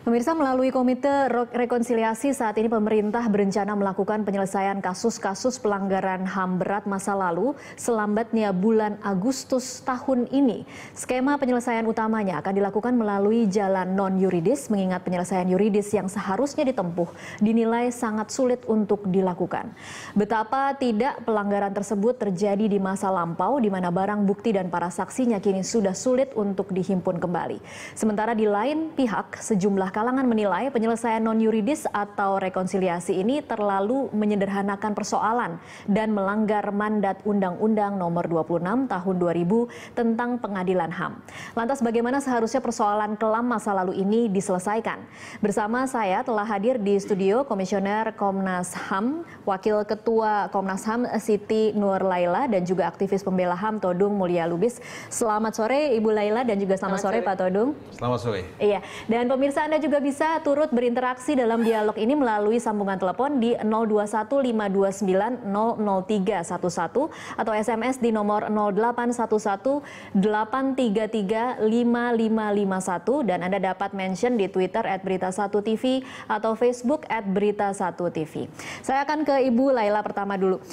Pemirsa, melalui Komite Rekonsiliasi saat ini pemerintah berencana melakukan penyelesaian kasus-kasus pelanggaran HAM berat masa lalu selambatnya bulan Agustus tahun ini. Skema penyelesaian utamanya akan dilakukan melalui jalan non-yuridis, mengingat penyelesaian yuridis yang seharusnya ditempuh dinilai sangat sulit untuk dilakukan. Betapa tidak pelanggaran tersebut terjadi di masa lampau, di mana barang bukti dan para saksinya kini sudah sulit untuk dihimpun kembali. Sementara di lain pihak, sejumlah kalangan menilai penyelesaian non-yuridis atau rekonsiliasi ini terlalu menyederhanakan persoalan dan melanggar mandat Undang-Undang Nomor 26 Tahun 2000 tentang Pengadilan HAM. Lantas bagaimana seharusnya persoalan kelam masa lalu ini diselesaikan? Bersama saya telah hadir di studio Komisioner Komnas HAM, Wakil Ketua Komnas HAM Siti Nur Laila, dan juga aktivis pembela HAM Todung Mulya Lubis. Selamat sore Ibu Laila dan juga selamat sore Pak Todung. Selamat sore. Iya, dan pemirsa Anda juga bisa turut berinteraksi dalam dialog ini melalui sambungan telepon di 021529000311 atau SMS di nomor 081183355551, dan Anda dapat mention di Twitter @berita1tv atau Facebook @berita1tv. Saya akan ke Ibu Laila pertama dulu.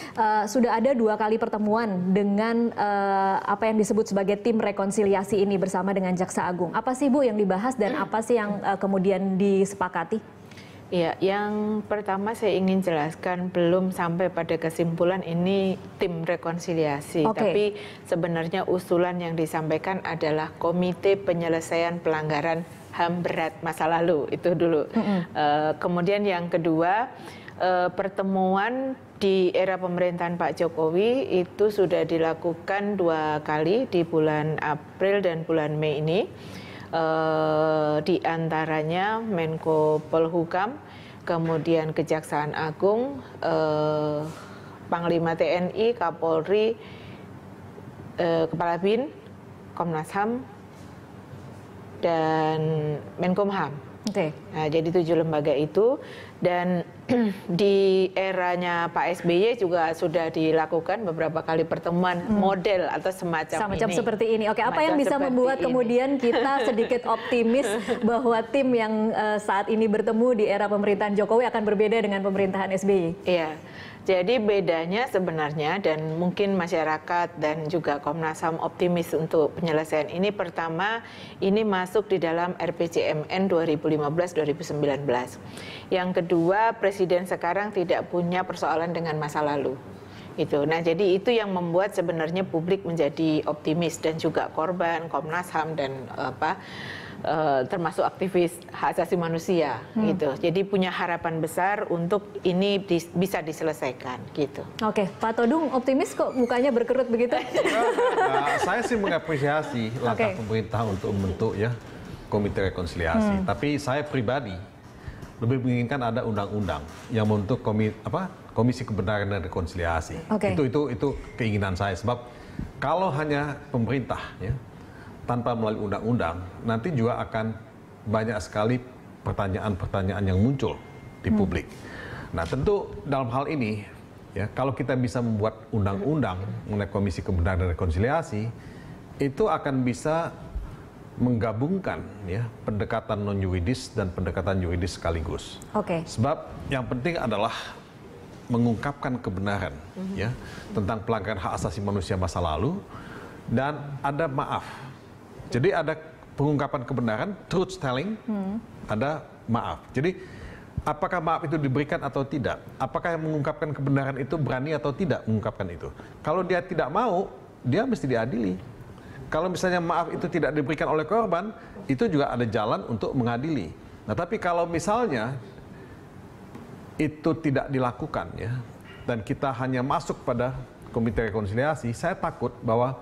Sudah ada 2 kali pertemuan dengan apa yang disebut sebagai tim rekonsiliasi ini bersama dengan Jaksa Agung. Apa sih Bu yang dibahas dan apa sih yang kemudian disepakati? Ya, yang pertama saya ingin jelaskan, belum sampai pada kesimpulan ini tim rekonsiliasi, tapi sebenarnya usulan yang disampaikan adalah Komite Penyelesaian Pelanggaran HAM Berat Masa Lalu, itu dulu. Kemudian yang kedua, pertemuan di era pemerintahan Pak Jokowi itu sudah dilakukan 2 kali di bulan April dan bulan Mei ini. Di antaranya Menko Polhukam, kemudian Kejaksaan Agung, Panglima TNI, Kapolri, Kepala BIN, Komnas HAM, dan Menkumham. Nah, jadi 7 lembaga itu, dan di eranya Pak SBY juga sudah dilakukan beberapa kali pertemuan model atau semacam ini. Seperti ini. Oke, apa yang bisa membuat kemudian kita sedikit optimis bahwa tim yang saat ini bertemu di era pemerintahan Jokowi akan berbeda dengan pemerintahan SBY? Iya. Jadi bedanya sebenarnya, dan mungkin masyarakat dan juga Komnas HAM optimis untuk penyelesaian ini, pertama ini masuk di dalam RPJMN 2015-2019. Yang kedua, Presiden sekarang tidak punya persoalan dengan masa lalu. Nah, jadi itu yang membuat sebenarnya publik menjadi optimis, dan juga korban, Komnas HAM, dan termasuk aktivis hak asasi manusia gitu. Jadi punya harapan besar untuk ini bisa diselesaikan gitu. Oke, Pak Todung optimis kok mukanya berkerut begitu? Saya sih mengapresiasi langkah pemerintah untuk membentuk Komite Rekonsiliasi. Tapi saya pribadi lebih menginginkan ada undang-undang yang membentuk Komisi Kebenaran dan Rekonsiliasi. Itu keinginan saya, sebab kalau hanya pemerintah tanpa melalui undang-undang, nanti juga akan banyak sekali pertanyaan-pertanyaan yang muncul di publik. Nah, tentu dalam hal ini, kalau kita bisa membuat undang-undang mengenai Komisi Kebenaran dan Rekonsiliasi, itu akan bisa menggabungkan pendekatan non-yuridis dan pendekatan yuridis sekaligus. Sebab yang penting adalah mengungkapkan kebenaran tentang pelanggaran hak asasi manusia masa lalu, dan ada maaf. Jadi ada pengungkapan kebenaran, truth telling, ada maaf. Jadi apakah maaf itu diberikan atau tidak? Apakah yang mengungkapkan kebenaran itu berani atau tidak mengungkapkan itu? Kalau dia tidak mau, dia mesti diadili. Kalau misalnya maaf itu tidak diberikan oleh korban, itu juga ada jalan untuk mengadili. Nah, tapi kalau misalnya itu tidak dilakukan dan kita hanya masuk pada Komite Rekonsiliasi, saya takut bahwa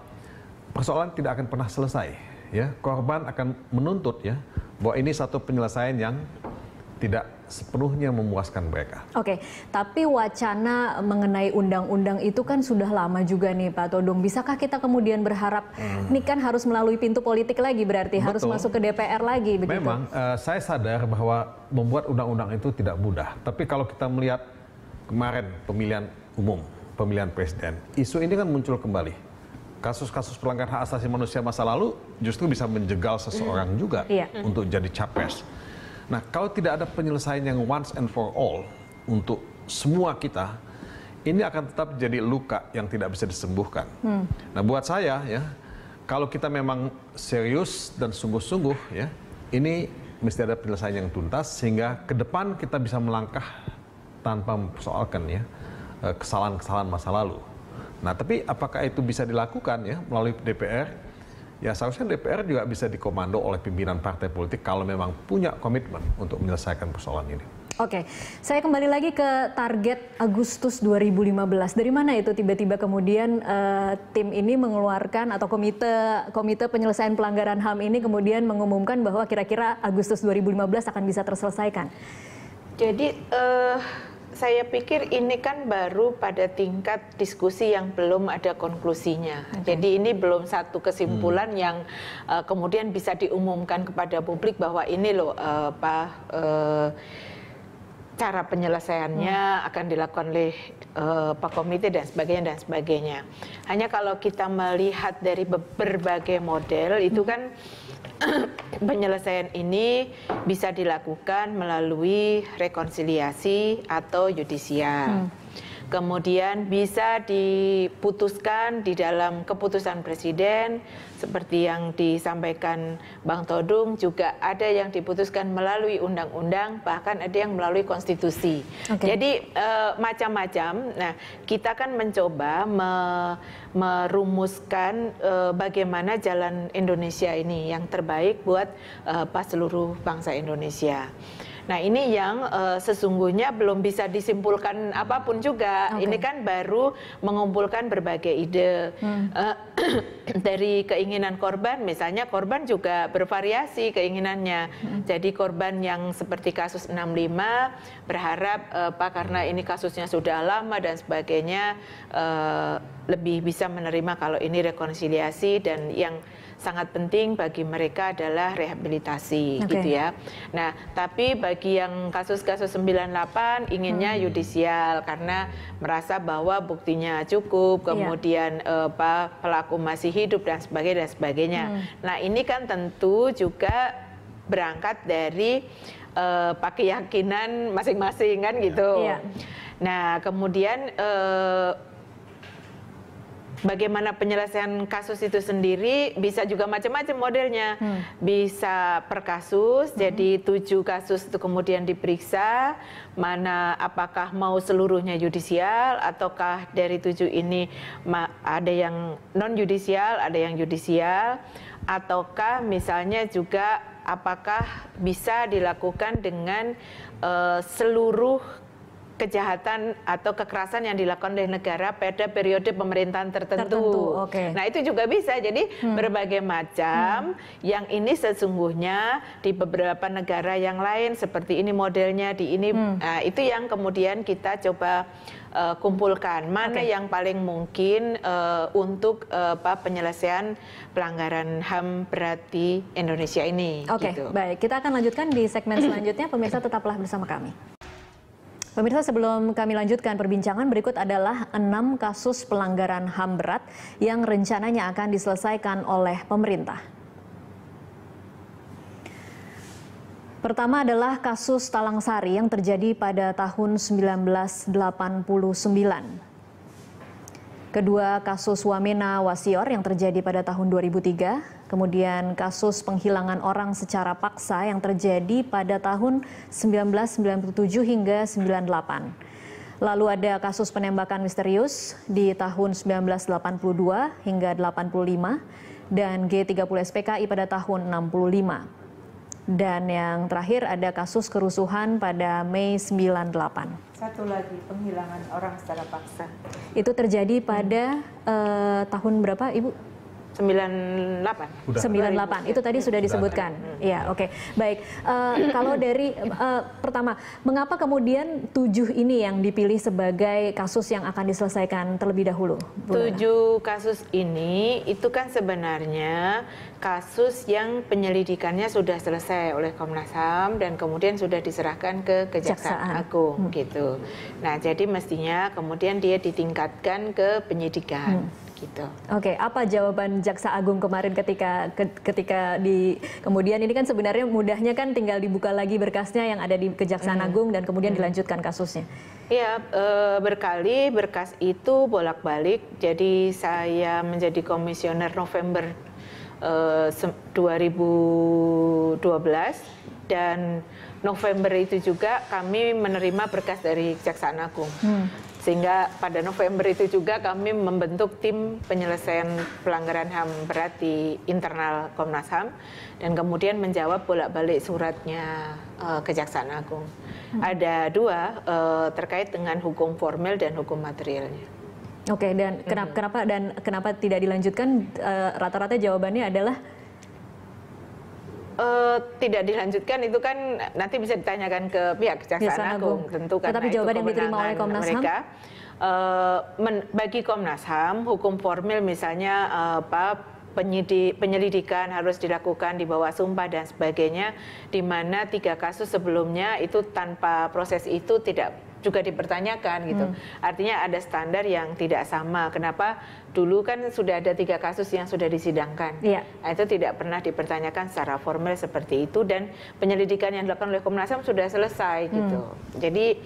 persoalan tidak akan pernah selesai. Korban akan menuntut bahwa ini satu penyelesaian yang tidak sepenuhnya memuaskan mereka. Tapi wacana mengenai undang-undang itu kan sudah lama juga nih Pak Todung. Bisakah kita kemudian berharap ini kan harus melalui pintu politik lagi, berarti harus masuk ke DPR lagi begitu? Memang saya sadar bahwa membuat undang-undang itu tidak mudah. Tapi kalau kita melihat kemarin pemilihan umum, pemilihan presiden, isu ini kan muncul kembali. Kasus-kasus pelanggaran hak asasi manusia masa lalu justru bisa menjegal seseorang juga untuk jadi capres. Nah, kalau tidak ada penyelesaian yang once and for all untuk semua kita, ini akan tetap jadi luka yang tidak bisa disembuhkan. Nah, buat saya ya, kalau kita memang serius dan sungguh-sungguh ya, ini mesti ada penyelesaian yang tuntas sehingga ke depan kita bisa melangkah tanpa mempersoalkan ya kesalahan-kesalahan masa lalu. Nah, tapi apakah itu bisa dilakukan ya melalui DPR? Ya seharusnya DPR juga bisa dikomando oleh pimpinan partai politik kalau memang punya komitmen untuk menyelesaikan persoalan ini. Oke, saya kembali lagi ke target Agustus 2015. Dari mana itu tiba-tiba kemudian tim ini mengeluarkan atau komite penyelesaian pelanggaran HAM ini kemudian mengumumkan bahwa kira-kira Agustus 2015 akan bisa terselesaikan? Jadi saya pikir ini kan baru pada tingkat diskusi yang belum ada konklusinya. Jadi ini belum satu kesimpulan yang kemudian bisa diumumkan kepada publik bahwa ini loh cara penyelesaiannya akan dilakukan oleh Pak Komite dan sebagainya. Hanya kalau kita melihat dari berbagai model itu kan penyelesaian ini bisa dilakukan melalui rekonsiliasi atau yudisial. Kemudian bisa diputuskan di dalam keputusan presiden seperti yang disampaikan Bang Todung, juga ada yang diputuskan melalui undang-undang, bahkan ada yang melalui konstitusi. Jadi macam-macam. Nah, kita kan mencoba merumuskan bagaimana jalan Indonesia ini yang terbaik buat seluruh bangsa Indonesia. Nah, ini yang sesungguhnya belum bisa disimpulkan apapun juga. Ini kan baru mengumpulkan berbagai ide. Dari keinginan korban, misalnya korban juga bervariasi keinginannya. Jadi korban yang seperti kasus 65 berharap karena ini kasusnya sudah lama dan sebagainya, lebih bisa menerima kalau ini rekonsiliasi, dan yang sangat penting bagi mereka adalah rehabilitasi gitu ya. Nah, tapi bagi yang kasus-kasus 98 inginnya yudisial karena merasa bahwa buktinya cukup, kemudian pelaku masih hidup dan sebagainya. Nah, ini kan tentu juga berangkat dari keyakinan masing-masing kan gitu. Nah, kemudian bagaimana penyelesaian kasus itu sendiri bisa juga macam-macam modelnya. Bisa per kasus, jadi 7 kasus itu kemudian diperiksa, mana apakah mau seluruhnya yudisial, ataukah dari 7 ini ada yang non-yudisial, ada yang yudisial, ataukah misalnya juga apakah bisa dilakukan dengan seluruh kejahatan atau kekerasan yang dilakukan oleh negara pada periode pemerintahan tertentu. Nah, itu juga bisa. Jadi berbagai macam yang ini sesungguhnya di beberapa negara yang lain seperti ini modelnya, di ini itu yang kemudian kita coba kumpulkan mana yang paling mungkin untuk penyelesaian pelanggaran HAM berat di Indonesia ini. Gitu. Baik, kita akan lanjutkan di segmen selanjutnya. Pemirsa tetaplah bersama kami. Pemirsa, sebelum kami lanjutkan perbincangan, berikut adalah 6 kasus pelanggaran HAM berat yang rencananya akan diselesaikan oleh pemerintah. Pertama adalah kasus Talang Sari yang terjadi pada tahun 1989. Kedua, kasus Wamena Wasior yang terjadi pada tahun 2003. Kemudian kasus penghilangan orang secara paksa yang terjadi pada tahun 1997 hingga 98. Lalu ada kasus penembakan misterius di tahun 1982 hingga 85 dan G30 SPKI pada tahun 65. Dan yang terakhir ada kasus kerusuhan pada Mei 98. Satu lagi, penghilangan orang secara paksa. Itu terjadi pada tahun berapa, Ibu? 98. 98, itu tadi sudah disebutkan. Ya, oke. Baik, kalau dari pertama, mengapa kemudian 7 ini yang dipilih sebagai kasus yang akan diselesaikan terlebih dahulu? 7 kasus ini itu kan sebenarnya kasus yang penyelidikannya sudah selesai oleh Komnas HAM dan kemudian sudah diserahkan ke Kejaksaan Agung gitu. Nah, jadi mestinya kemudian dia ditingkatkan ke penyidikan gitu. Oke, apa jawaban Jaksa Agung kemarin ketika kemudian ini kan sebenarnya mudahnya kan tinggal dibuka lagi berkasnya yang ada di Kejaksaan Agung dan kemudian dilanjutkan kasusnya. Iya, berkali berkas itu bolak-balik. Jadi saya menjadi komisioner November 2012 dan November itu juga kami menerima berkas dari Kejaksaan Agung. Sehingga pada November itu juga kami membentuk tim penyelesaian pelanggaran HAM berat di internal Komnas HAM dan kemudian menjawab bolak-balik suratnya Kejaksaan Agung. Ada dua terkait dengan hukum formil dan hukum materialnya. Oke, dan kenapa tidak dilanjutkan? Rata-rata jawabannya adalah tidak dilanjutkan itu kan nanti bisa ditanyakan ke pihak Kejaksaan Agung tentu karena tetapi jawaban yang diterima oleh Komnas HAM bagi Komnas HAM hukum formil misalnya penyelidikan harus dilakukan di bawah sumpah dan sebagainya, di mana 3 kasus sebelumnya itu tanpa proses itu tidak juga dipertanyakan gitu. Artinya ada standar yang tidak sama. Kenapa dulu kan sudah ada 3 kasus yang sudah disidangkan. Iya. Nah, itu tidak pernah dipertanyakan secara formal seperti itu dan penyelidikan yang dilakukan oleh Komnas HAM sudah selesai gitu. Jadi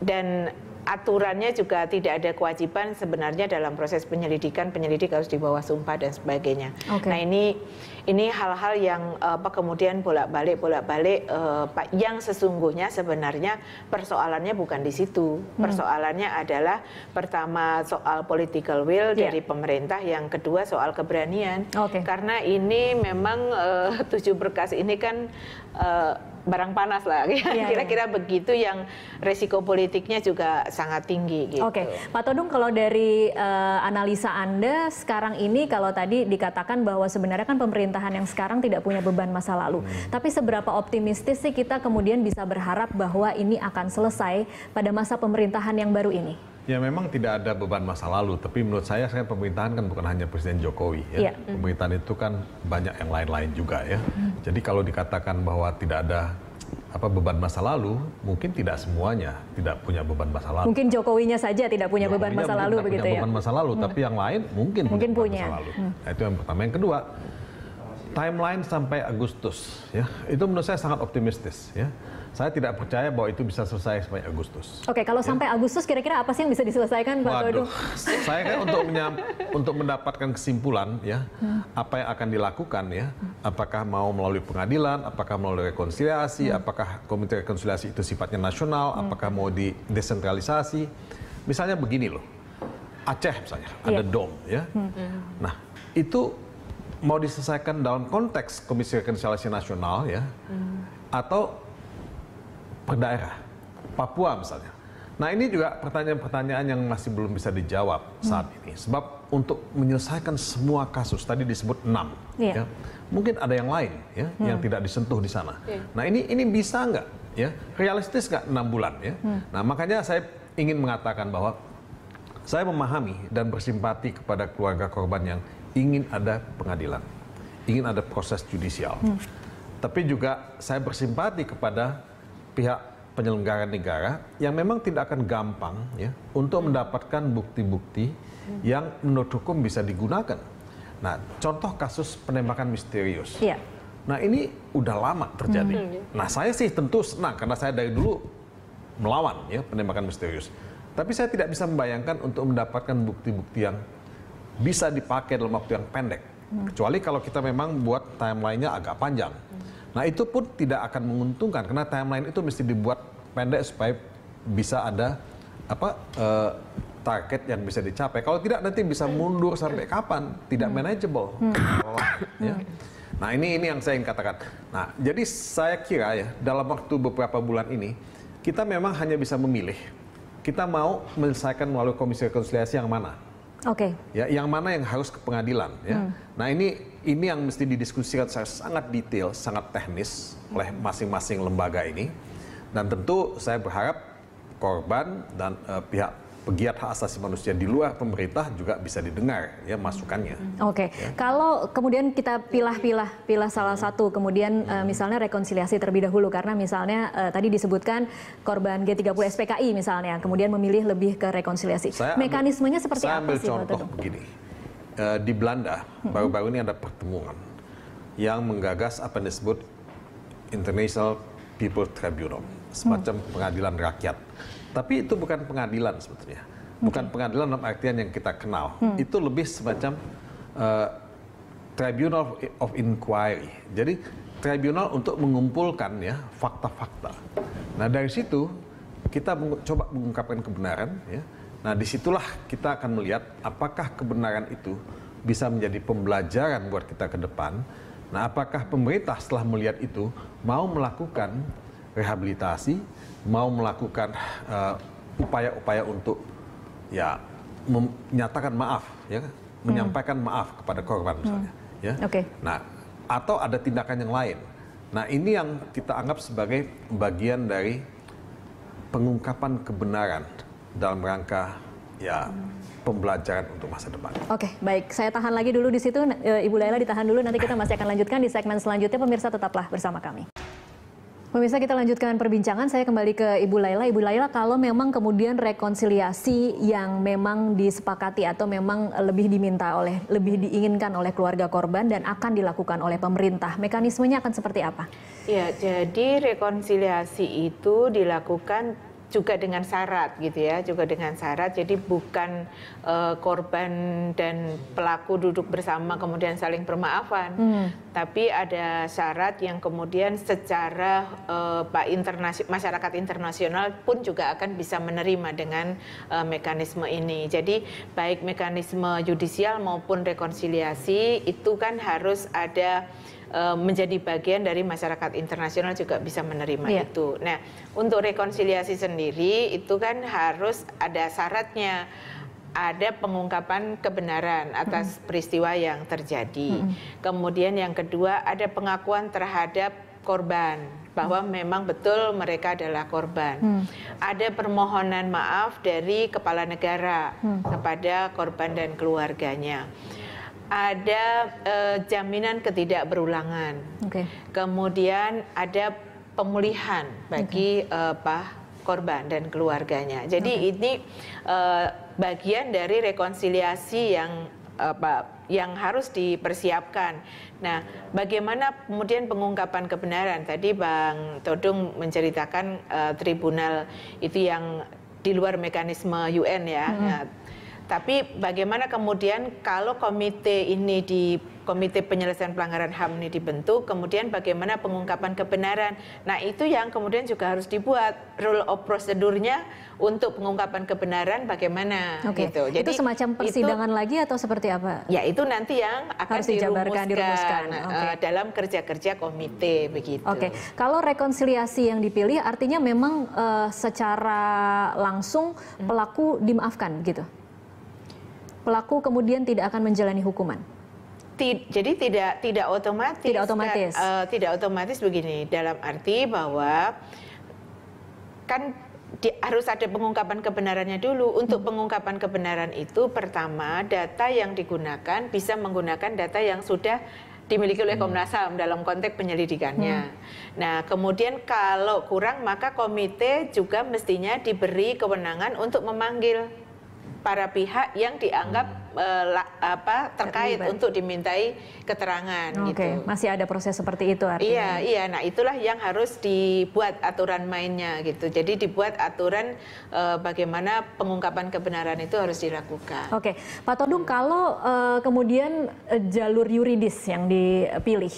dan aturannya juga tidak ada kewajiban sebenarnya dalam proses penyelidikan, penyelidik harus di bawah sumpah dan sebagainya. Nah ini hal-hal yang kemudian bolak-balik yang sesungguhnya sebenarnya persoalannya bukan di situ. Persoalannya adalah pertama soal political will dari pemerintah, yang kedua soal keberanian. Karena ini memang 7 berkas ini kan barang panas lah, kira-kira begitu, yang resiko politiknya juga sangat tinggi gitu. Oke, Pak Todung, kalau dari analisa Anda sekarang ini, kalau tadi dikatakan bahwa sebenarnya kan pemerintahan yang sekarang tidak punya beban masa lalu, tapi seberapa optimistis sih kita kemudian bisa berharap bahwa ini akan selesai pada masa pemerintahan yang baru ini? Ya memang tidak ada beban masa lalu, tapi menurut saya pemerintahan kan bukan hanya Presiden Jokowi ya. Pemerintahan itu kan banyak yang lain-lain juga ya. Jadi kalau dikatakan bahwa tidak ada beban masa lalu, mungkin tidak semuanya tidak punya beban masa lalu. Mungkin Jokowinya saja tidak punya beban masa lalu begitu ya. Beban masa lalu, tapi yang lain mungkin punya masa lalu. Nah, itu yang pertama. Yang kedua, timeline sampai Agustus ya. Itu menurut saya sangat optimistis ya. Saya tidak percaya bahwa itu bisa selesai sampai Agustus. Oke, kalau sampai Agustus kira-kira apa sih yang bisa diselesaikan, Pak Todung? Saya kan untuk mendapatkan kesimpulan ya, apa yang akan dilakukan ya, apakah mau melalui pengadilan, apakah melalui rekonsiliasi, apakah komite rekonsiliasi itu sifatnya nasional, apakah mau didesentralisasi. Misalnya begini loh, Aceh misalnya, ada DOM ya. Nah, itu mau diselesaikan dalam konteks Komisi Rekonsiliasi Nasional ya, atau per daerah, Papua misalnya. Nah ini juga pertanyaan-pertanyaan yang masih belum bisa dijawab saat ini. Sebab untuk menyelesaikan semua kasus, tadi disebut 6, ya, mungkin ada yang lain ya, yang tidak disentuh di sana. Nah ini bisa nggak ya, realistis nggak 6 bulan ya. Nah makanya saya ingin mengatakan bahwa saya memahami dan bersimpati kepada keluarga korban yang ingin ada pengadilan, ingin ada proses judisial. Tapi juga saya bersimpati kepada pihak penyelenggara negara yang memang tidak akan gampang ya untuk mendapatkan bukti-bukti yang menurut hukum bisa digunakan. Nah, contoh kasus penembakan misterius. Nah, ini udah lama terjadi. Nah, saya sih tentu senang karena saya dari dulu melawan ya penembakan misterius. Tapi saya tidak bisa membayangkan untuk mendapatkan bukti-bukti yang bisa dipakai dalam waktu yang pendek. Kecuali kalau kita memang buat timeline-nya agak panjang. Nah itu pun tidak akan menguntungkan karena timeline itu mesti dibuat pendek supaya bisa ada target yang bisa dicapai. Kalau tidak nanti bisa mundur sampai kapan, tidak manageable. Ya. Nah ini yang saya ingin katakan. Nah jadi saya kira ya dalam waktu beberapa bulan ini kita memang hanya bisa memilih. Kita mau menyelesaikan melalui Komisi Rekonsiliasi yang mana. Ya, yang mana yang harus ke pengadilan ya. Nah ini yang mesti didiskusikan secara sangat detail, sangat teknis oleh masing-masing lembaga ini. Dan tentu saya berharap korban dan pihak pegiat hak asasi manusia di luar pemerintah juga bisa didengar ya masukannya. Oke, ya. Kalau kemudian kita pilah salah satu, kemudian misalnya rekonsiliasi terlebih dahulu, karena misalnya tadi disebutkan korban G30 SPKI misalnya, kemudian memilih lebih ke rekonsiliasi. Mekanismenya seperti apa sih? Saya ambil contoh begini, di Belanda baru-baru ini ada pertemuan yang menggagas apa yang disebut International People Tribunal, semacam pengadilan rakyat. Tapi itu bukan pengadilan sebetulnya. Bukan pengadilan dalam artian yang kita kenal. Itu lebih semacam Tribunal of Inquiry. Jadi tribunal untuk mengumpulkan ya fakta-fakta. Nah dari situ kita coba mengungkapkan kebenaran. Ya. Nah disitulah kita akan melihat apakah kebenaran itu bisa menjadi pembelajaran buat kita ke depan. Nah apakah pemerintah setelah melihat itu mau melakukan rehabilitasi, mau melakukan upaya-upaya untuk ya menyatakan maaf, ya, menyampaikan maaf kepada korban misalnya, ya. Nah, atau ada tindakan yang lain. Nah, ini yang kita anggap sebagai bagian dari pengungkapan kebenaran dalam rangka ya pembelajaran untuk masa depan. Oke, baik. Saya tahan lagi dulu di situ, Ibu Laila ditahan dulu. Nanti kita masih akan lanjutkan di segmen selanjutnya. Pemirsa tetaplah bersama kami. Pemirsa, kita lanjutkan perbincangan. Saya kembali ke Ibu Laila. Ibu Laila, kalau memang kemudian rekonsiliasi yang memang disepakati atau memang lebih diinginkan oleh keluarga korban dan akan dilakukan oleh pemerintah, mekanismenya akan seperti apa? Ya, jadi rekonsiliasi itu dilakukan juga dengan syarat gitu ya, juga dengan syarat. Jadi bukan korban dan pelaku duduk bersama kemudian saling bermaafan, tapi ada syarat yang kemudian secara masyarakat internasional pun juga akan bisa menerima dengan mekanisme ini. Jadi baik mekanisme yudisial maupun rekonsiliasi itu kan harus ada menjadi bagian dari masyarakat internasional juga bisa menerima itu. Nah, untuk rekonsiliasi sendiri itu kan harus ada syaratnya, ada pengungkapan kebenaran atas peristiwa yang terjadi. Kemudian yang kedua ada pengakuan terhadap korban bahwa memang betul mereka adalah korban. Ada permohonan maaf dari kepala negara kepada korban dan keluarganya. Ada jaminan ketidakberulangan. Kemudian ada pemulihan bagi korban dan keluarganya. Jadi ini bagian dari rekonsiliasi yang harus dipersiapkan. Nah, bagaimana kemudian pengungkapan kebenaran? Tadi Bang Todung menceritakan tribunal itu yang di luar mekanisme UN ya. Nah, tapi bagaimana kemudian kalau komite penyelesaian pelanggaran HAM ini dibentuk, kemudian bagaimana pengungkapan kebenaran? Nah itu yang kemudian juga harus dibuat rule of procedure-nya untuk pengungkapan kebenaran bagaimana gitu. Jadi itu semacam persidangan lagi atau seperti apa? Ya itu nanti yang akan harus dirumuskan. Dalam kerja-kerja komite begitu. Kalau rekonsiliasi yang dipilih artinya memang secara langsung pelaku dimaafkan gitu? Pelaku kemudian tidak akan menjalani hukuman. Jadi tidak otomatis. Tidak otomatis. Tidak otomatis begini, dalam arti bahwa kan harus ada pengungkapan kebenarannya dulu. Untuk pengungkapan kebenaran itu pertama data yang digunakan bisa menggunakan data yang sudah dimiliki oleh Komnas HAM dalam konteks penyelidikannya. Nah, kemudian kalau kurang maka komite juga mestinya diberi kewenangan untuk memanggil para pihak yang dianggap terkait untuk dimintai keterangan gitu. Masih ada proses seperti itu artinya. Iya. Nah, itulah yang harus dibuat aturan mainnya gitu. Jadi dibuat aturan bagaimana pengungkapan kebenaran itu harus dilakukan. Pak Todung, kalau kemudian jalur yuridis yang dipilih,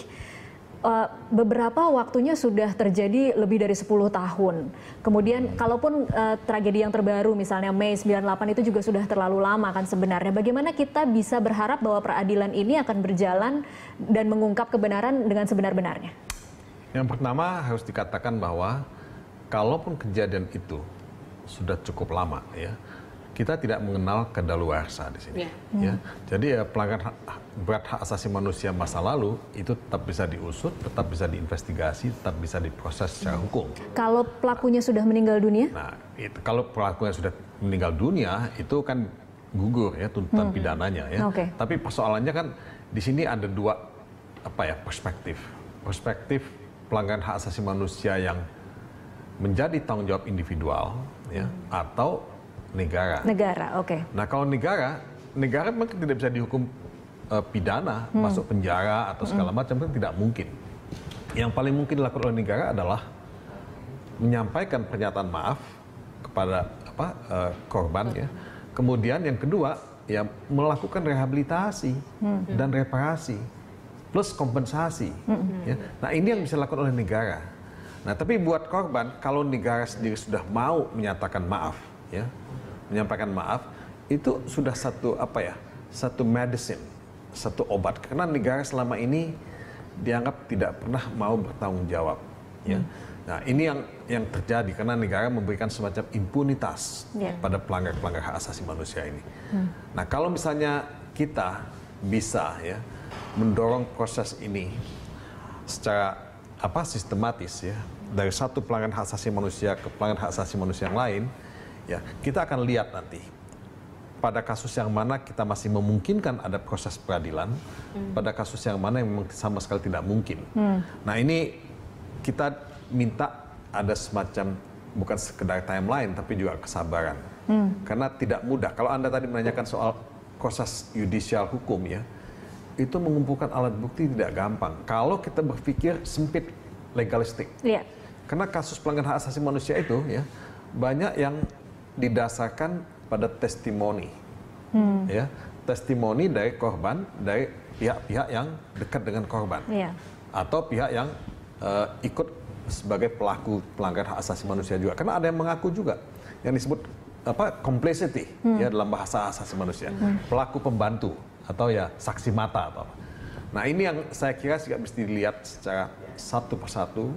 beberapa waktunya sudah terjadi lebih dari 10 tahun. Kemudian kalaupun tragedi yang terbaru misalnya Mei 98 itu juga sudah terlalu lama kan sebenarnya. Bagaimana kita bisa berharap bahwa peradilan ini akan berjalan dan mengungkap kebenaran dengan sebenar-benarnya? Yang pertama harus dikatakan bahwa kalaupun kejadian itu sudah cukup lama ya, kita tidak mengenal kadaluarsa di sini. Ya. Jadi pelanggaran berat hak asasi manusia masa lalu itu tetap bisa diusut, tetap bisa diinvestigasi, tetap bisa diproses secara hukum. Kalau pelakunya sudah meninggal dunia? Nah, kalau pelakunya sudah meninggal dunia itu kan gugur ya tuntutan pidananya ya. Tapi persoalannya kan di sini ada dua perspektif. Perspektif pelanggaran hak asasi manusia yang menjadi tanggung jawab individual ya atau negara. Nah, kalau negara mungkin tidak bisa dihukum pidana, masuk penjara atau segala macam, kan tidak mungkin. Yang paling mungkin dilakukan oleh negara adalah menyampaikan pernyataan maaf kepada korban ya. Kemudian yang kedua ya melakukan rehabilitasi dan reparasi plus kompensasi. Ya. Nah, ini yang bisa dilakukan oleh negara. Nah, tapi buat korban kalau negara sendiri sudah mau menyatakan maaf ya, menyampaikan maaf, itu sudah satu medicine, satu obat. Karena negara selama ini dianggap tidak pernah mau bertanggung jawab. Ya. Nah, ini yang terjadi karena negara memberikan semacam impunitas pada pelanggar-pelanggar hak asasi manusia ini. Nah, kalau misalnya kita bisa ya mendorong proses ini secara sistematis ya, dari satu pelanggaran hak asasi manusia ke pelanggaran hak asasi manusia yang lain, ya, kita akan lihat nanti pada kasus yang mana kita masih memungkinkan ada proses peradilan, pada kasus yang mana yang memang sama sekali tidak mungkin. Nah, ini kita minta ada semacam bukan sekedar timeline tapi juga kesabaran. Karena tidak mudah. Kalau Anda tadi menanyakan soal proses yudisial hukum ya, itu mengumpulkan alat bukti tidak gampang. Kalau kita berpikir sempit legalistik. Karena kasus pelanggaran hak asasi manusia itu ya banyak yang didasarkan pada testimoni, ya, testimoni dari korban, dari pihak-pihak yang dekat dengan korban, atau pihak yang ikut sebagai pelaku pelanggaran hak asasi manusia juga. Karena ada yang mengaku juga, yang disebut complicity, ya dalam bahasa asasi manusia, pelaku pembantu atau ya saksi mata atau apa. Nah, ini yang saya kira juga mesti dilihat secara satu persatu,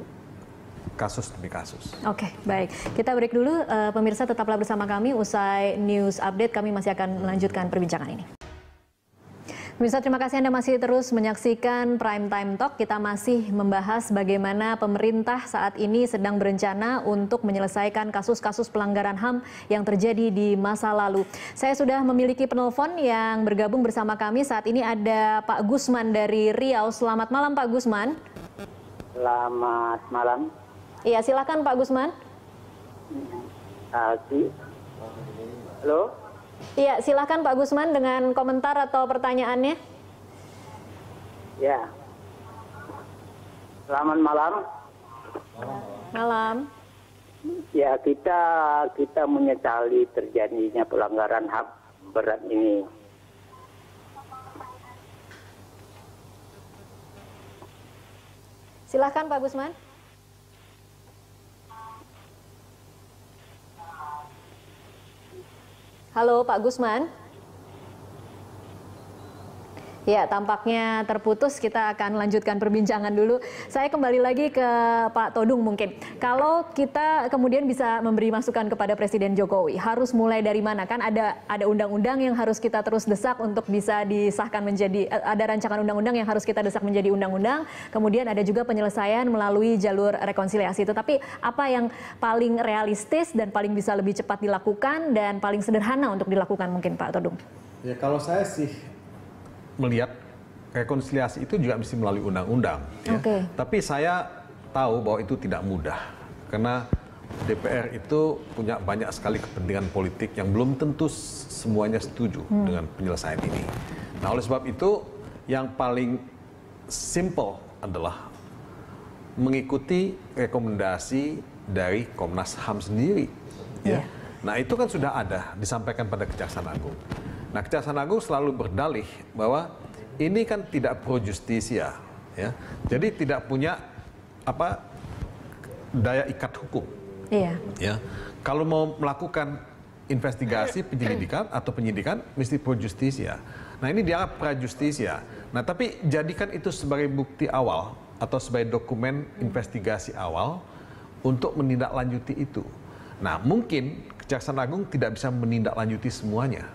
kasus demi kasus. Oke, baik. Kita break dulu. Pemirsa tetaplah bersama kami. Usai news update, kami masih akan melanjutkan perbincangan ini. Pemirsa, terima kasih Anda masih terus menyaksikan Prime Time Talk. Kita masih membahas bagaimana pemerintah saat ini sedang berencana untuk menyelesaikan kasus-kasus pelanggaran HAM yang terjadi di masa lalu. Saya sudah memiliki penelpon yang bergabung bersama kami. Saat ini ada Pak Gusman dari Riau. Selamat malam Pak Gusman. Selamat malam. Iya, silakan Pak Gusman. Halo? Iya, silakan Pak Gusman dengan komentar atau pertanyaannya. Ya. Selamat malam. Malam. Ya, kita menyesali terjadinya pelanggaran HAM berat ini. Silakan Pak Gusman. Halo Pak Gusman. Ya, tampaknya terputus. Kita akan lanjutkan perbincangan dulu. Saya kembali lagi ke Pak Todung mungkin. Kalau kita kemudian bisa memberi masukan kepada Presiden Jokowi, harus mulai dari mana? Kan ada undang-undang yang harus kita terus desak untuk bisa disahkan menjadi, ada rancangan undang-undang yang harus kita desak menjadi undang-undang. Kemudian ada juga penyelesaian melalui jalur rekonsiliasi. Tetapi apa yang paling realistis dan paling bisa lebih cepat dilakukan dan paling sederhana untuk dilakukan mungkin Pak Todung? Ya, kalau saya sih melihat rekonsiliasi itu juga mesti melalui undang-undang. Ya. Tapi saya tahu bahwa itu tidak mudah. Karena DPR itu punya banyak sekali kepentingan politik yang belum tentu semuanya setuju dengan penyelesaian ini. Nah, oleh sebab itu yang paling simple adalah mengikuti rekomendasi dari Komnas HAM sendiri. Ya. Nah, itu kan sudah ada disampaikan pada Kejaksaan Agung. Nah, Kejaksaan Agung selalu berdalih bahwa ini kan tidak pro justisia, ya. Jadi tidak punya daya ikat hukum. Ya. Kalau mau melakukan investigasi, penyelidikan atau penyidikan mesti pro justisia. Nah, ini dianggap pra justisia. Nah, tapi jadikan itu sebagai bukti awal atau sebagai dokumen investigasi awal untuk menindaklanjuti itu. Nah, mungkin Kejaksaan Agung tidak bisa menindaklanjuti semuanya.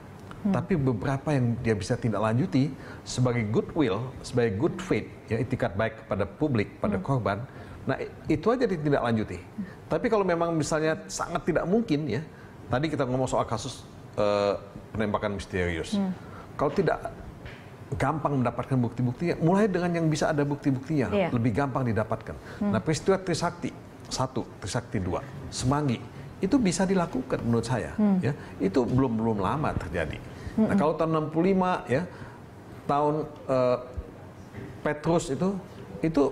Tapi beberapa yang dia bisa tindak lanjuti sebagai goodwill, sebagai good faith, ya, itikat baik kepada publik, pada korban. Nah, itu aja ditindaklanjuti. Tapi kalau memang misalnya sangat tidak mungkin, ya, tadi kita ngomong soal kasus penembakan misterius. Kalau tidak gampang mendapatkan bukti-buktinya, mulai dengan yang bisa ada bukti-buktinya, lebih gampang didapatkan. Nah, peristiwa Trisakti 1, Trisakti 2, Semanggi, itu bisa dilakukan menurut saya. Ya, itu belum lama terjadi. Nah, kalau tahun 65, ya, tahun Petrus itu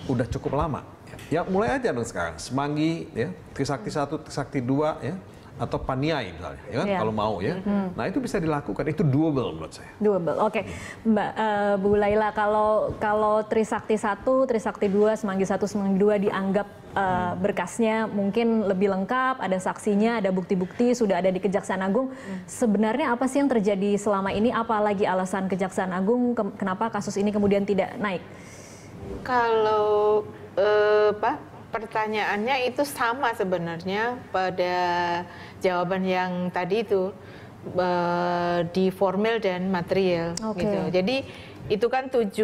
udah cukup lama. Ya, mulai aja dong sekarang. Semanggi, ya, Trisakti 1, Trisakti 2, ya, atau Paniai misalnya, ya kan? Kalau mau, ya. Nah, itu bisa dilakukan, itu doable menurut saya. Doable, oke. Mbak Bu Laila, kalau Trisakti 1, Trisakti 2, Semanggi 1, Semanggi 2 dianggap berkasnya mungkin lebih lengkap, ada saksinya, ada bukti-bukti, sudah ada di Kejaksaan Agung. Sebenarnya apa sih yang terjadi selama ini? Apalagi alasan Kejaksaan Agung kenapa kasus ini kemudian tidak naik? Kalau pertanyaannya itu sama sebenarnya pada jawaban yang tadi itu, di formil dan material, gitu. Jadi itu kan 7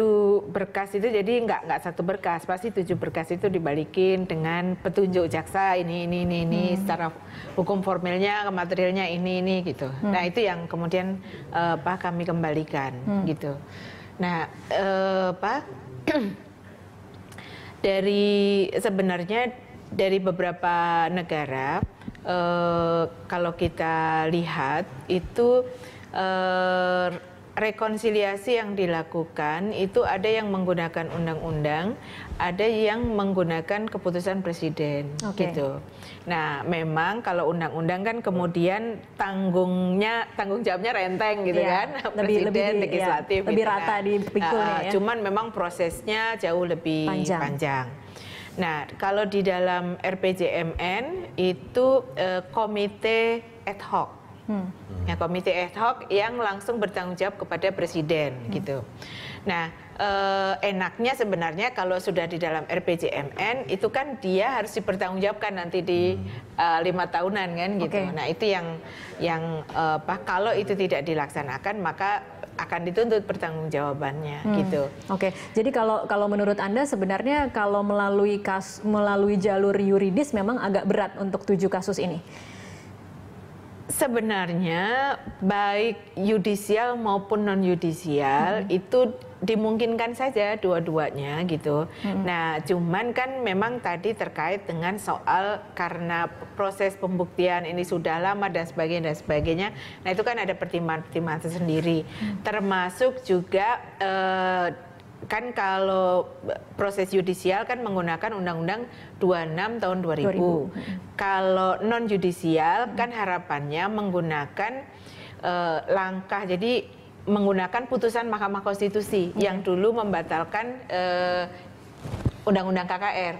berkas itu, jadi nggak satu berkas, pasti 7 berkas itu dibalikin dengan petunjuk jaksa ini secara hukum formilnya, materialnya ini gitu. Nah, itu yang kemudian kami kembalikan, gitu. Nah, sebenarnya dari beberapa negara, kalau kita lihat itu rekonsiliasi yang dilakukan itu ada yang menggunakan undang-undang, ada yang menggunakan keputusan presiden, gitu. Nah, memang kalau undang-undang kan kemudian tanggung jawabnya renteng, gitu kan, presiden, legislatif, lebih gitu, rata dipikulnya, ya. Cuman memang prosesnya jauh lebih panjang. Nah, kalau di dalam RPJMN itu komite ad hoc. Ya, komite ad hoc yang langsung bertanggung jawab kepada presiden, gitu. Nah, enaknya sebenarnya kalau sudah di dalam RPJMN itu kan dia harus dipertanggungjawabkan nanti di 5 tahunan kan, gitu. Nah, itu yang kalau itu tidak dilaksanakan maka akan dituntut pertanggungjawabannya, gitu. Jadi kalau menurut Anda sebenarnya kalau melalui jalur yuridis memang agak berat untuk 7 kasus ini. Sebenarnya baik yudisial maupun non yudisial itu dimungkinkan saja dua-duanya, gitu. Nah, cuman kan memang tadi terkait dengan soal karena proses pembuktian ini sudah lama dan sebagainya. Nah, itu kan ada pertimbangan tersendiri. Termasuk juga kan kalau proses yudisial kan menggunakan Undang-Undang 26 tahun 2000. Kalau non yudisial kan harapannya menggunakan langkah, jadi menggunakan putusan Mahkamah Konstitusi yang dulu membatalkan Undang-Undang KKR.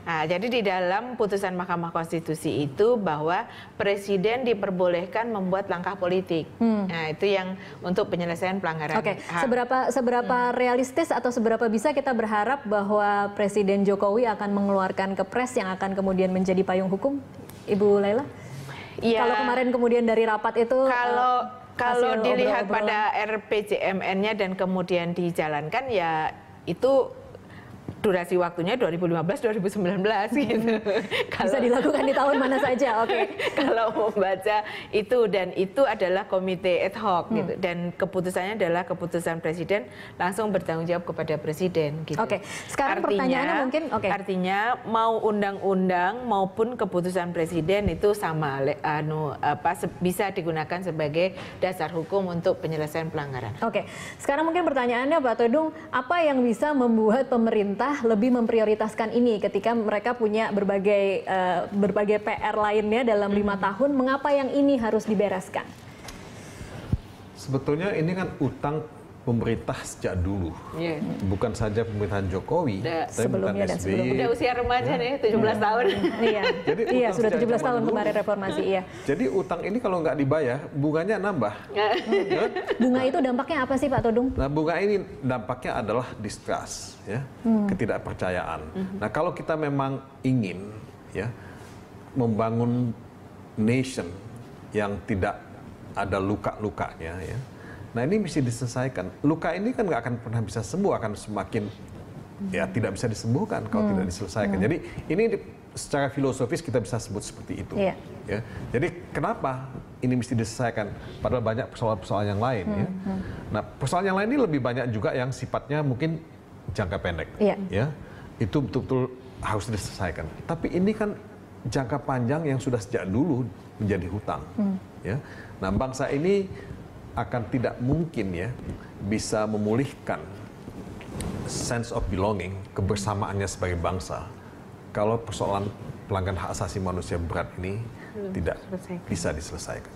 Nah, jadi di dalam putusan Mahkamah Konstitusi itu bahwa presiden diperbolehkan membuat langkah politik. Nah, itu yang untuk penyelesaian pelanggaran HAM. Seberapa realistis atau seberapa bisa kita berharap bahwa Presiden Jokowi akan mengeluarkan kepres yang akan kemudian menjadi payung hukum, Ibu Laila? Ya, kalau kemarin kemudian dari rapat itu kalau dilihat pada RPJMN-nya dan kemudian dijalankan, ya itu durasi waktunya 2015-2019 gitu. Bisa dilakukan di tahun mana saja, Kalau membaca itu, dan itu adalah komite ad hoc gitu, dan keputusannya adalah keputusan presiden langsung bertanggung jawab kepada presiden gitu. Sekarang pertanyaannya mungkin artinya mau undang-undang maupun keputusan presiden itu sama bisa digunakan sebagai dasar hukum untuk penyelesaian pelanggaran. Sekarang mungkin pertanyaannya Pak Todung, apa yang bisa membuat pemerintah lebih memprioritaskan ini ketika mereka punya berbagai PR lainnya dalam 5 tahun, mengapa yang ini harus dibereskan? Sebetulnya ini kan utang pemerintah sejak dulu, bukan saja pemerintahan Jokowi, tapi sebelumnya dan sebelumnya. Udah usia remaja nih, 17 tahun. Jadi sudah 17 tahun kemarin reformasi. Jadi utang ini kalau nggak dibayar, bunganya nambah. Bunga itu dampaknya apa sih Pak Todung? Nah, bunga ini dampaknya adalah distrust, ya, ketidakpercayaan. Nah, kalau kita memang ingin, ya, membangun nation yang tidak ada luka-lukanya ya. Nah ini mesti diselesaikan. Luka ini kan nggak akan pernah bisa sembuh, akan semakin ya tidak bisa disembuhkan kalau tidak diselesaikan. Jadi ini secara filosofis kita bisa sebut seperti itu. Ya. Jadi kenapa ini mesti diselesaikan? Padahal banyak persoalan-persoalan yang lain. Ya. Nah persoalan yang lain ini lebih banyak juga yang sifatnya mungkin jangka pendek. Ya. Itu betul-betul harus diselesaikan. Tapi ini kan jangka panjang yang sudah sejak dulu menjadi hutang. Ya. Nah bangsa ini akan tidak mungkin ya bisa memulihkan sense of belonging, kebersamaannya sebagai bangsa, kalau persoalan pelanggaran hak asasi manusia berat ini tidak bisa diselesaikan.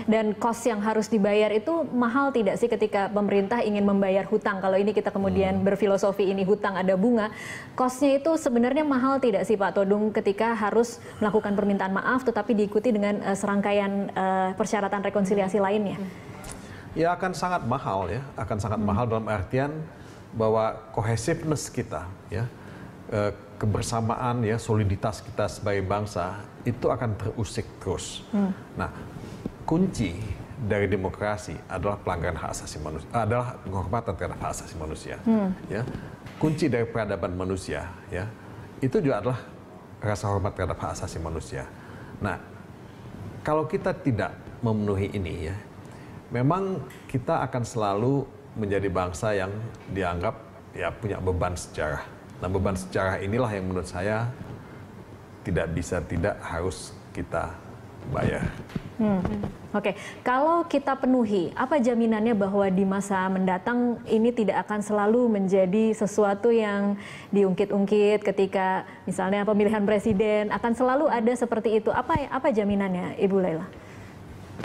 Dan kos yang harus dibayar itu mahal tidak sih ketika pemerintah ingin membayar hutang? Kalau ini kita kemudian berfilosofi ini hutang ada bunga, kosnya itu sebenarnya mahal tidak sih Pak Todung ketika harus melakukan permintaan maaf tetapi diikuti dengan serangkaian persyaratan rekonsiliasi lainnya? Ya akan sangat mahal ya, akan sangat mahal dalam artian bahwa cohesiveness kita ya, kebersamaan ya, soliditas kita sebagai bangsa itu akan terusik terus. Nah, kunci dari demokrasi adalah pelanggaran hak asasi manusia, adalah penghormatan terhadap hak asasi manusia. Ya, kunci dari peradaban manusia ya, itu juga adalah rasa hormat terhadap hak asasi manusia. Nah, kalau kita tidak memenuhi ini ya, memang kita akan selalu menjadi bangsa yang dianggap ya punya beban sejarah. Nah beban sejarah inilah yang menurut saya tidak harus kita bayar. Oke, kalau kita penuhi, apa jaminannya bahwa di masa mendatang ini tidak akan selalu menjadi sesuatu yang diungkit-ungkit ketika misalnya pemilihan presiden akan selalu ada seperti itu? Apa jaminannya, Ibu Laila?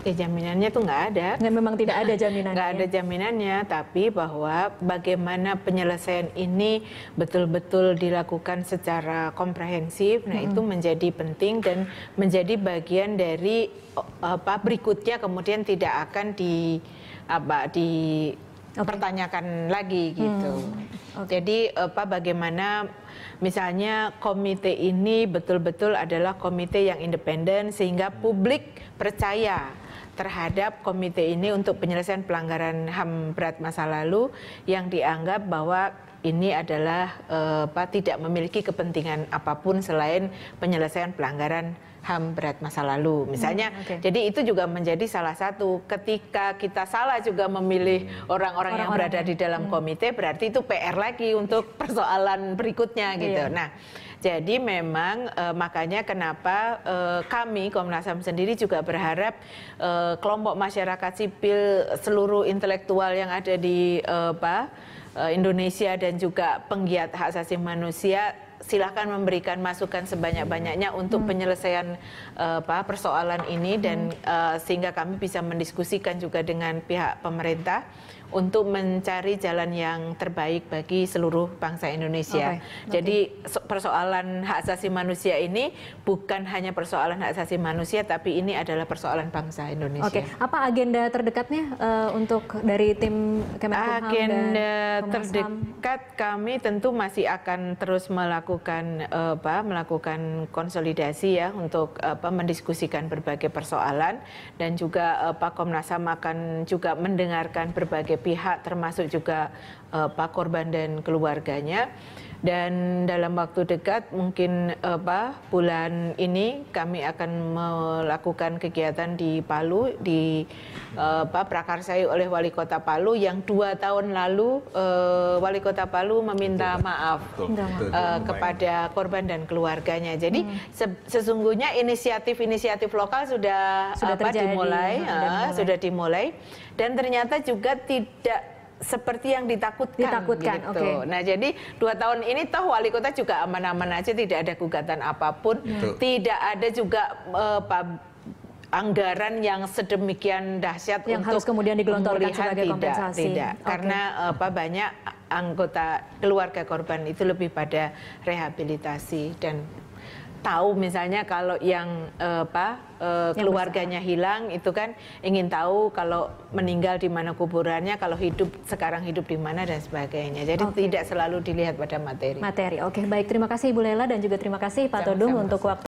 Ya jaminannya tuh nggak ada. Memang tidak ada jaminannya. Nggak ada jaminannya, tapi bahwa bagaimana penyelesaian ini betul-betul dilakukan secara komprehensif, nah itu menjadi penting dan menjadi bagian dari berikutnya kemudian tidak akan dipertanyakan lagi gitu. Jadi bagaimana misalnya komite ini betul-betul adalah komite yang independen sehingga publik percaya terhadap komite ini untuk penyelesaian pelanggaran HAM berat masa lalu yang dianggap bahwa ini adalah tidak memiliki kepentingan apapun selain penyelesaian pelanggaran HAM berat masa lalu. Misalnya, jadi itu juga menjadi salah satu ketika kita salah juga memilih orang-orang yang berada di dalam komite, berarti itu PR lagi untuk persoalan berikutnya gitu. Nah, jadi memang makanya kenapa kami Komnas HAM sendiri juga berharap kelompok masyarakat sipil, seluruh intelektual yang ada di Indonesia dan juga penggiat hak asasi manusia silahkan memberikan masukan sebanyak-banyaknya untuk penyelesaian persoalan ini dan sehingga kami bisa mendiskusikan juga dengan pihak pemerintah untuk mencari jalan yang terbaik bagi seluruh bangsa Indonesia. Jadi persoalan hak asasi manusia ini bukan hanya persoalan hak asasi manusia, tapi ini adalah persoalan bangsa Indonesia. Apa agenda terdekatnya untuk dari tim Kemenkumham? Agenda terdekat kami tentu masih akan terus melakukan konsolidasi ya untuk mendiskusikan berbagai persoalan dan juga Komnas HAM akan juga mendengarkan berbagai pihak termasuk juga korban dan keluarganya. Dan dalam waktu dekat mungkin bulan ini kami akan melakukan kegiatan di Palu prakarsai oleh Wali Kota Palu yang 2 tahun lalu Wali Kota Palu meminta maaf kepada korban dan keluarganya. Jadi sesungguhnya inisiatif lokal sudah dimulai dan ternyata juga tidak seperti yang ditakutkan gitu. Nah jadi 2 tahun ini toh wali kota juga aman-aman aja, tidak ada gugatan apapun, tidak ada juga anggaran yang sedemikian dahsyat yang untuk harus kemudian digelontorkan sebagai kompensasi. Tidak. Karena banyak anggota keluarga korban itu lebih pada rehabilitasi dan tahu misalnya kalau yang keluarganya hilang itu kan ingin tahu kalau meninggal di mana kuburannya, kalau sekarang hidup di mana dan sebagainya. Jadi tidak selalu dilihat pada materi. Oke, baik, terima kasih Ibu Laila dan juga terima kasih Pak Todung untuk waktu